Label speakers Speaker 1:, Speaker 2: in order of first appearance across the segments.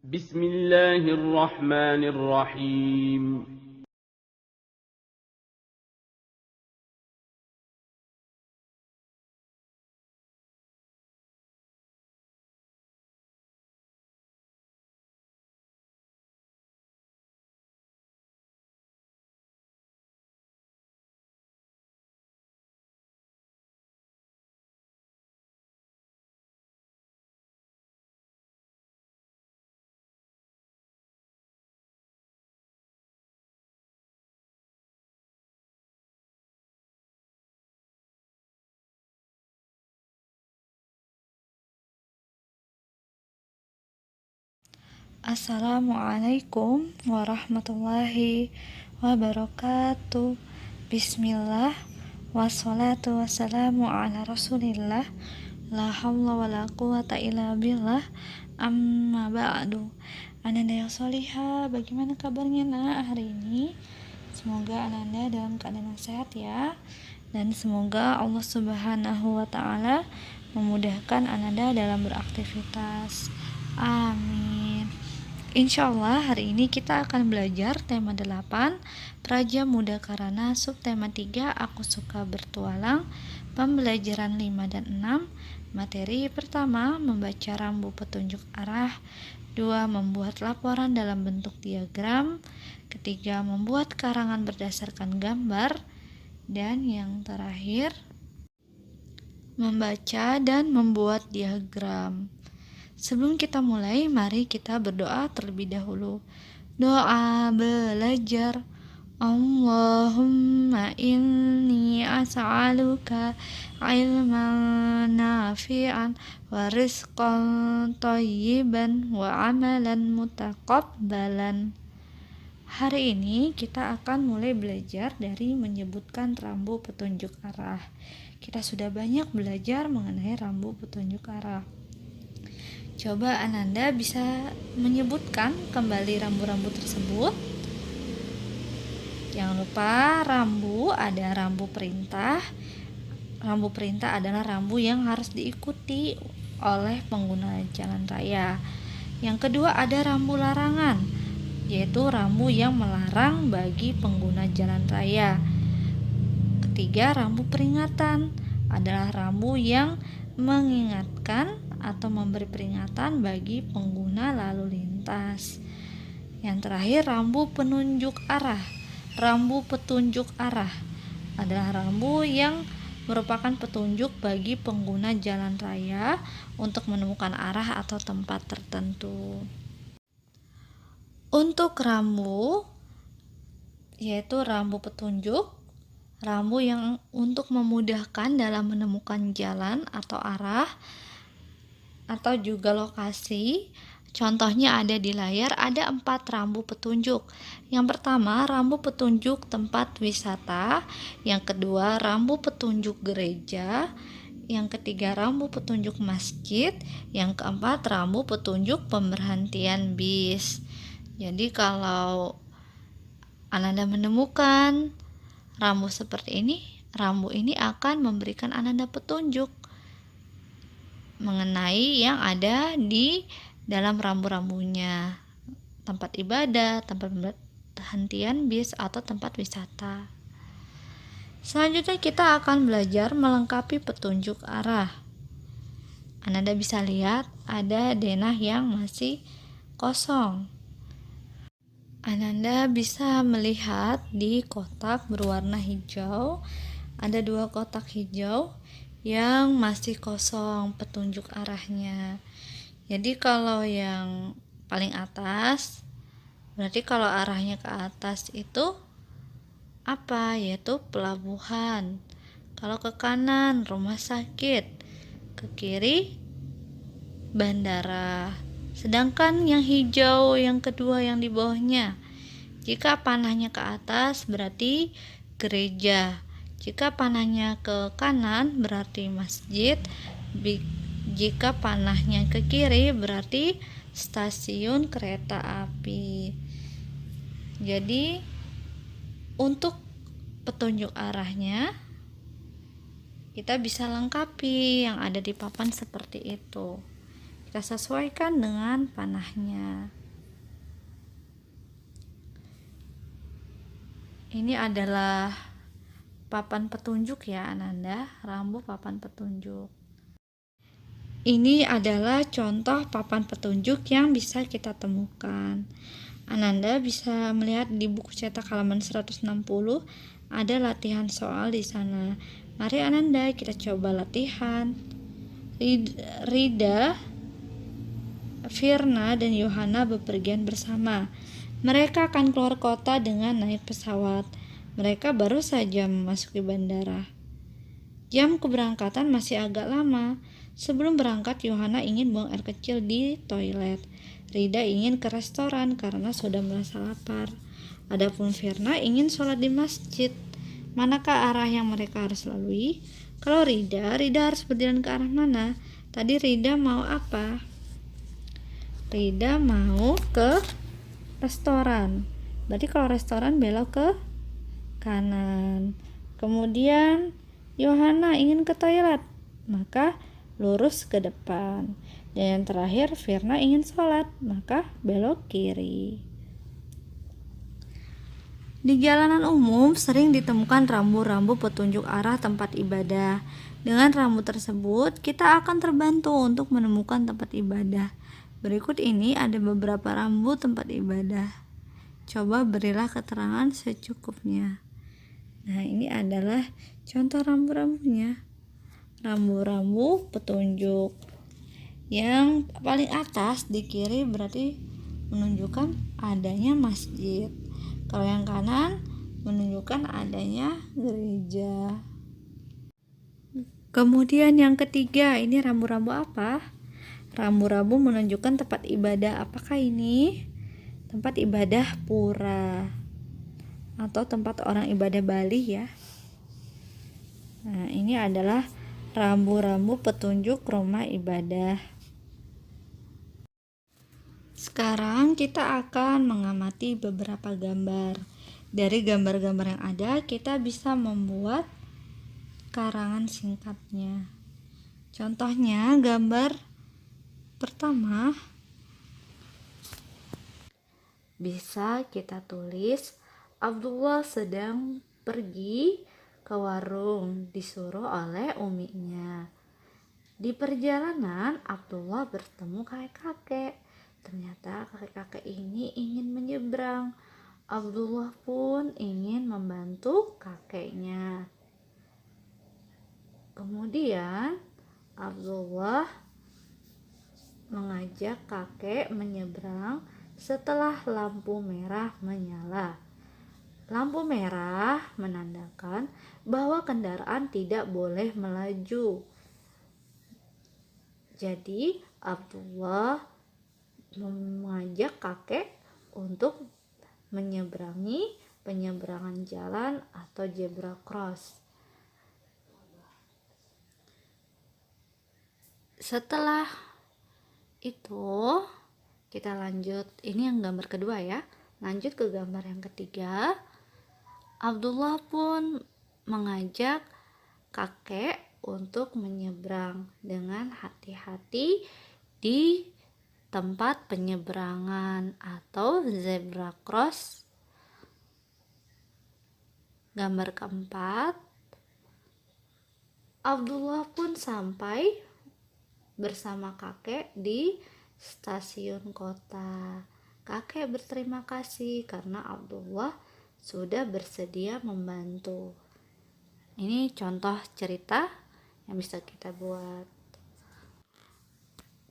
Speaker 1: بسم الله الرحمن الرحيم.
Speaker 2: Assalamualaikum warahmatullahi wabarakatuh. Bismillah, wassalatu wassalamu ala rasulillah, la hawla wa la quwata illa billah, amma ba'du. Ananda yang solihah, bagaimana kabarnya hari ini? Semoga Ananda dalam keadaan yang sehat ya, dan semoga Allah subhanahu wa ta'ala memudahkan Ananda dalam beraktivitas. Amin. Insya Allah hari ini kita akan belajar tema 8 Praja Muda Karana, subtema 3 Aku Suka Bertualang, pembelajaran 5 dan 6. Materi pertama, membaca rambu petunjuk arah. 2. Membuat laporan dalam bentuk diagram. Ketiga, membuat karangan berdasarkan gambar. Dan yang terakhir, membaca dan membuat diagram. Sebelum kita mulai, mari kita berdoa terlebih dahulu. Doa belajar. Allahumma inni as'aluka ilman nafi'an wa rizqan thayyiban wa amalan mutaqabbalan. Hari ini kita akan mulai belajar dari menyebutkan rambu petunjuk arah. Kita sudah banyak belajar mengenai rambu petunjuk arah. Coba Ananda bisa menyebutkan kembali rambu-rambu tersebut. Jangan lupa rambu, ada rambu perintah. Rambu perintah adalah rambu yang harus diikuti oleh pengguna jalan raya. Yang kedua ada rambu larangan, yaitu rambu yang melarang bagi pengguna jalan raya. Ketiga, rambu peringatan adalah rambu yang mengingatkan atau memberi peringatan bagi pengguna lalu lintas. Yang terakhir, rambu penunjuk arah. Rambu petunjuk arah adalah rambu yang merupakan petunjuk bagi pengguna jalan raya untuk menemukan arah atau tempat tertentu. Untuk rambu, yaitu rambu petunjuk, rambu yang untuk memudahkan dalam menemukan jalan atau arah atau juga lokasi. Contohnya ada di layar, ada 4 rambu petunjuk. Yang pertama, rambu petunjuk tempat wisata. Yang kedua, rambu petunjuk gereja. Yang ketiga, rambu petunjuk masjid. Yang keempat, rambu petunjuk pemberhentian bis. Jadi kalau Ananda menemukan rambu seperti ini, rambu ini akan memberikan Ananda petunjuk mengenai yang ada di dalam rambu-rambunya, tempat ibadah, tempat pemberhentian bis, atau tempat wisata. Selanjutnya kita akan belajar melengkapi petunjuk arah. Ananda bisa lihat ada denah yang masih kosong. Ananda bisa melihat di kotak berwarna hijau, ada 2 kotak hijau yang masih kosong petunjuk arahnya. Jadi kalau yang paling atas, berarti kalau arahnya ke atas itu apa? Yaitu pelabuhan. Kalau ke kanan, rumah sakit. Ke kiri, bandara. Sedangkan yang hijau yang kedua yang di bawahnya, jika panahnya ke atas berarti gereja. Jika panahnya ke kanan berarti masjid. Jika panahnya ke kiri berarti stasiun kereta api. Jadi untuk petunjuk arahnya kita bisa lengkapi yang ada di papan seperti itu. Kita sesuaikan dengan panahnya. Ini adalah papan petunjuk ya Ananda, rambu papan petunjuk. Ini adalah contoh papan petunjuk yang bisa kita temukan. Ananda bisa melihat di buku cetak halaman 160 ada latihan soal di sana. Mari Ananda kita coba latihan. Rida, Firna, dan Yohana bepergian bersama. Mereka akan keluar kota dengan naik pesawat. Mereka baru saja memasuki bandara. Jam keberangkatan masih agak lama. Sebelum berangkat, Yohana ingin buang air kecil di toilet. Rida ingin ke restoran karena sudah merasa lapar. Adapun Firna ingin sholat di masjid. Manakah arah yang mereka harus lalui? Kalau Rida harus berjalan ke arah mana? Tadi Rida mau apa? Rida mau ke restoran. Berarti kalau restoran belok ke kanan. Kemudian Yohana ingin ke toilet, maka lurus ke depan. Dan yang terakhir Firna ingin sholat, maka belok kiri. Di jalanan umum sering ditemukan rambu-rambu petunjuk arah tempat ibadah. Dengan rambu tersebut, kita akan terbantu untuk menemukan tempat ibadah. Berikut ini ada beberapa rambu tempat ibadah. Coba berilah keterangan secukupnya. Nah, ini adalah contoh rambu-rambunya. Rambu-rambu petunjuk. Yang paling atas di kiri berarti menunjukkan adanya masjid. Kalau yang kanan menunjukkan adanya gereja. Kemudian yang ketiga, ini rambu-rambu apa? Rambu-rambu menunjukkan tempat ibadah. Apakah ini? Tempat ibadah pura atau tempat orang ibadah Bali ya. Nah, ini adalah rambu-rambu petunjuk rumah ibadah. Sekarang kita akan mengamati beberapa gambar. Dari gambar-gambar yang ada, kita bisa membuat karangan singkatnya. Contohnya, gambar pertama bisa kita tulis Abdullah sedang pergi ke warung disuruh oleh uminya. Di perjalanan Abdullah bertemu kakek-kakek. Ternyata kakek-kakek ini ingin menyeberang. Abdullah pun ingin membantu kakeknya. Kemudian Abdullah mengajak kakek menyeberang setelah lampu merah menyala. Lampu merah menandakan bahwa kendaraan tidak boleh melaju. Jadi Abdullah mengajak kakek untuk menyeberangi penyeberangan jalan atau zebra cross. Setelah itu kita lanjut, ini yang gambar kedua ya. Lanjut ke gambar yang ketiga. Abdullah pun mengajak kakek untuk menyeberang dengan hati-hati di tempat penyeberangan atau zebra cross. Gambar keempat, Abdullah pun sampai bersama kakek di stasiun kota. Kakek berterima kasih karena Abdullah sudah bersedia membantu. Ini contoh cerita yang bisa kita buat.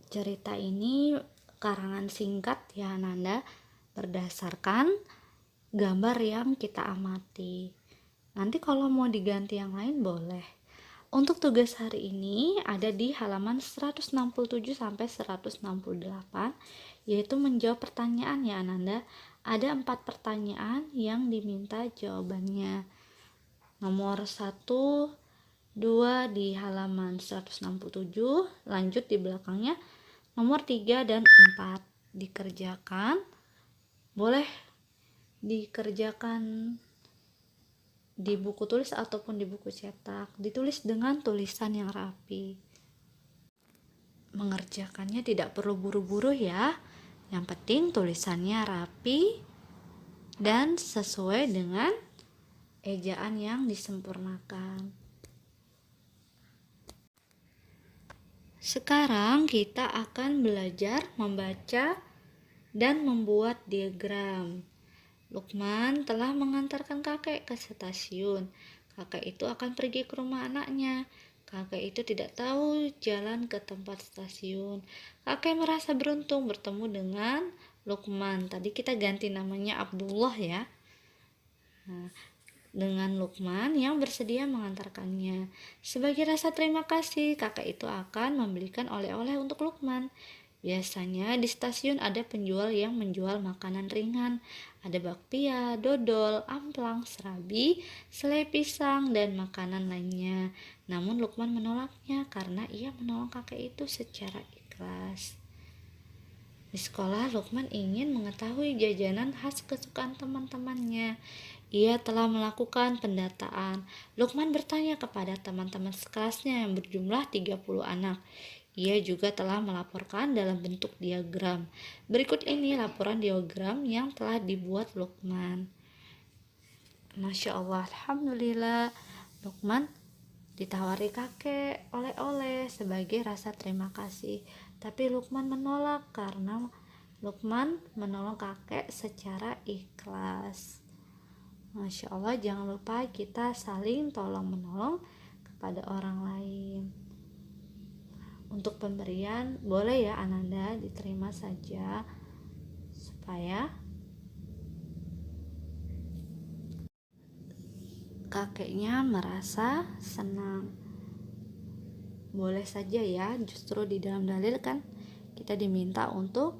Speaker 2: Cerita ini karangan singkat ya Nanda, berdasarkan gambar yang kita amati. Nanti kalau mau diganti yang lain boleh. Untuk tugas hari ini ada di halaman 167 sampai 168, yaitu menjawab pertanyaan ya Ananda. Ada 4 pertanyaan yang diminta jawabannya. Nomor 1, 2 di halaman 167, lanjut di belakangnya nomor 3 dan 4 dikerjakan. Boleh dikerjakan di buku tulis ataupun di buku cetak. Ditulis dengan tulisan yang rapi. mengerjakannya tidak perlu buru-buru ya. Yang penting tulisannya rapi dan sesuai dengan ejaan yang disempurnakan. Sekarang kita akan belajar membaca dan membuat diagram. Lukman telah mengantarkan kakek ke stasiun. Kakek itu akan pergi ke rumah anaknya. Kakek itu tidak tahu jalan ke tempat stasiun. Kakek merasa beruntung bertemu dengan Lukman. Tadi kita ganti namanya Abdullah ya. Nah, dengan Lukman yang bersedia mengantarkannya. Sebagai rasa terima kasih, kakek itu akan membelikan oleh-oleh untuk Lukman. Biasanya di stasiun ada penjual yang menjual makanan ringan. Ada bakpia, dodol, amplang, serabi, selai pisang, dan makanan lainnya. Namun Lukman menolaknya karena ia menolong kakek itu secara ikhlas. Di sekolah, Lukman ingin mengetahui jajanan khas kesukaan teman-temannya. Ia telah melakukan pendataan. Lukman bertanya kepada teman-teman sekelasnya yang berjumlah 30 anak. Ia juga telah melaporkan dalam bentuk diagram. Berikut ini laporan diagram yang telah dibuat Lukman. Masya Allah, Alhamdulillah. Lukman ditawari kakek oleh-oleh sebagai rasa terima kasih. Tapi Lukman menolak karena Lukman menolong kakek secara ikhlas. Masya Allah, jangan lupa kita saling tolong-menolong kepada orang lain. Untuk pemberian, boleh ya Ananda diterima saja supaya kakeknya merasa senang. Boleh saja ya, justru di dalam dalil kan kita diminta untuk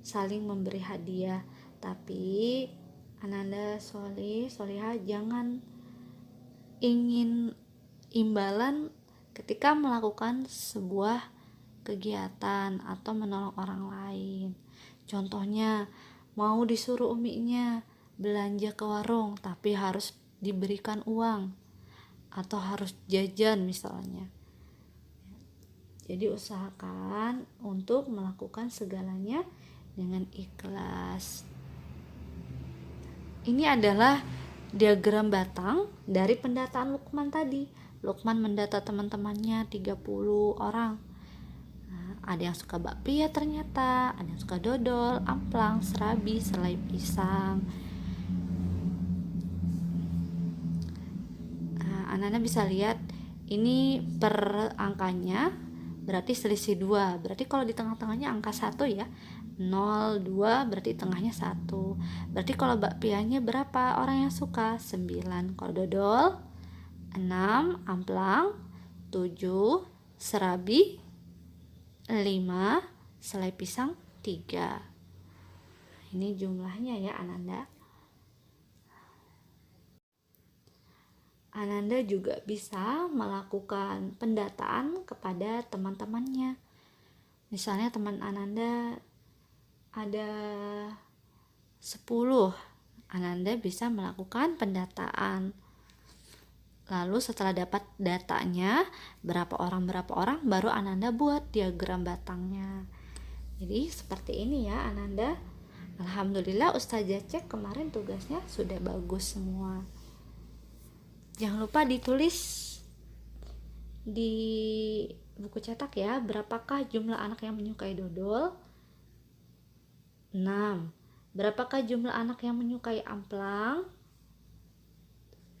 Speaker 2: saling memberi hadiah. Tapi Ananda solihah jangan ingin imbalan ketika melakukan sebuah kegiatan atau menolong orang lain. Contohnya mau disuruh uminya belanja ke warung tapi harus diberikan uang atau harus jajan misalnya. Jadi usahakan untuk melakukan segalanya dengan ikhlas. Ini adalah diagram batang dari pendataan Lukman tadi. Lukman mendata teman-temannya 30 orang. Nah, ada yang suka bakpia ternyata, ada yang suka dodol, amplang, serabi, selai pisang. Nah, Ananda bisa lihat ini per angkanya berarti selisih 2. Berarti kalau di tengah-tengahnya angka 1 ya. 0, 2 berarti tengahnya 1. Berarti kalau bakpianya berapa orang yang suka? 9. Kalau dodol 6, amplang 7, serabi 5, selai pisang 3. Ini jumlahnya ya Ananda. Ananda juga bisa melakukan pendataan kepada teman-temannya. Misalnya teman Ananda ada 10, Ananda bisa melakukan pendataan. Lalu setelah dapat datanya berapa orang baru Ananda buat diagram batangnya. Jadi seperti ini ya Ananda. Alhamdulillah Ustazah cek kemarin tugasnya sudah bagus semua. Jangan lupa ditulis di buku cetak ya, berapakah jumlah anak yang menyukai dodol? 6. Berapakah jumlah anak yang menyukai amplang?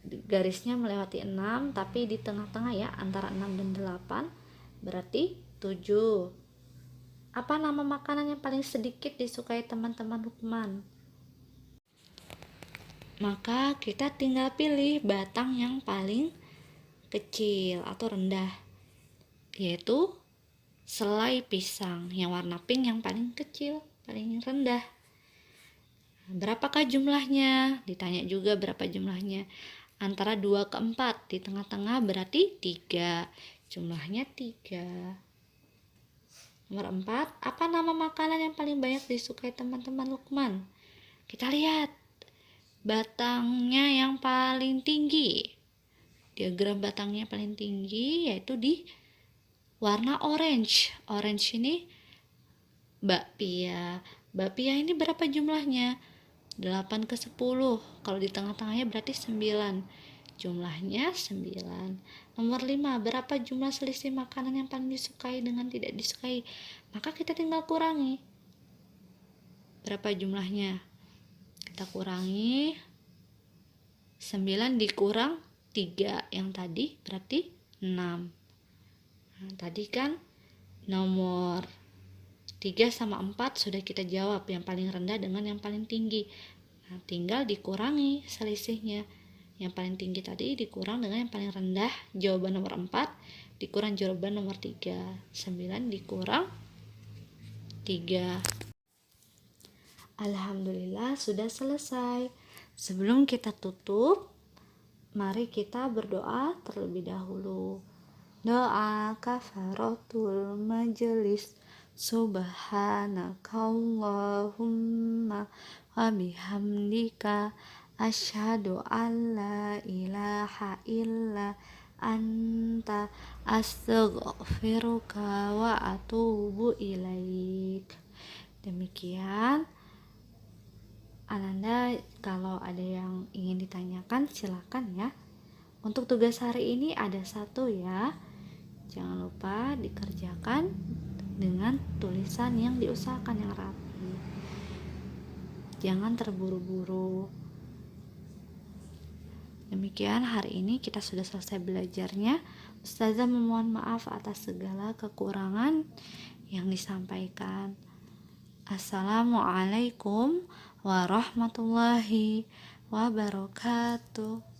Speaker 2: Garisnya melewati 6, tapi di tengah-tengah ya, antara 6 dan 8, berarti 7. Apa nama makanan yang paling sedikit disukai teman-teman Lukman? Maka kita tinggal pilih batang yang paling kecil atau rendah, yaitu selai pisang yang warna pink yang paling kecil, paling rendah. Berapakah jumlahnya? Ditanya juga berapa jumlahnya. Antara 2 ke 4, di tengah-tengah berarti 3. Jumlahnya 3. Nomor 4, apa nama makanan yang paling banyak disukai teman-teman Lukman? Kita lihat batangnya yang paling tinggi. Diagram batangnya paling tinggi yaitu di warna orange. Orange ini bakpia. Bakpia ini berapa jumlahnya? 8 ke 10. Kalau di tengah-tengahnya berarti 9. Jumlahnya 9. Nomor 5, berapa jumlah selisih makanan yang paling disukai dengan tidak disukai? Maka kita tinggal kurangi. Berapa jumlahnya? Kita kurangi 9 dikurang 3 yang tadi berarti 6. Nah, tadi kan nomor 3 sama 4 sudah kita jawab, yang paling rendah dengan yang paling tinggi. Nah, tinggal dikurangi selisihnya. Yang paling tinggi tadi dikurang dengan yang paling rendah, jawaban nomor 4 dikurang jawaban nomor 3. 9 dikurang 3. Alhamdulillah sudah selesai. Sebelum kita tutup, mari kita berdoa terlebih dahulu. Doa kafaratul majelis. Subhanakallahumma wa bihamdika asyhadu an la ilaha illa anta astaghfiruka wa atubu ilaik. Demikian. Ananda, kalau ada yang ingin ditanyakan silakan ya. Untuk tugas hari ini ada 1 ya. Jangan lupa dikerjakan dengan tulisan yang diusahakan yang rapi. Jangan terburu-buru. Demikian hari ini kita sudah selesai belajarnya. Ustazah memohon maaf atas segala kekurangan yang disampaikan. Assalamualaikum warahmatullahi wabarakatuh.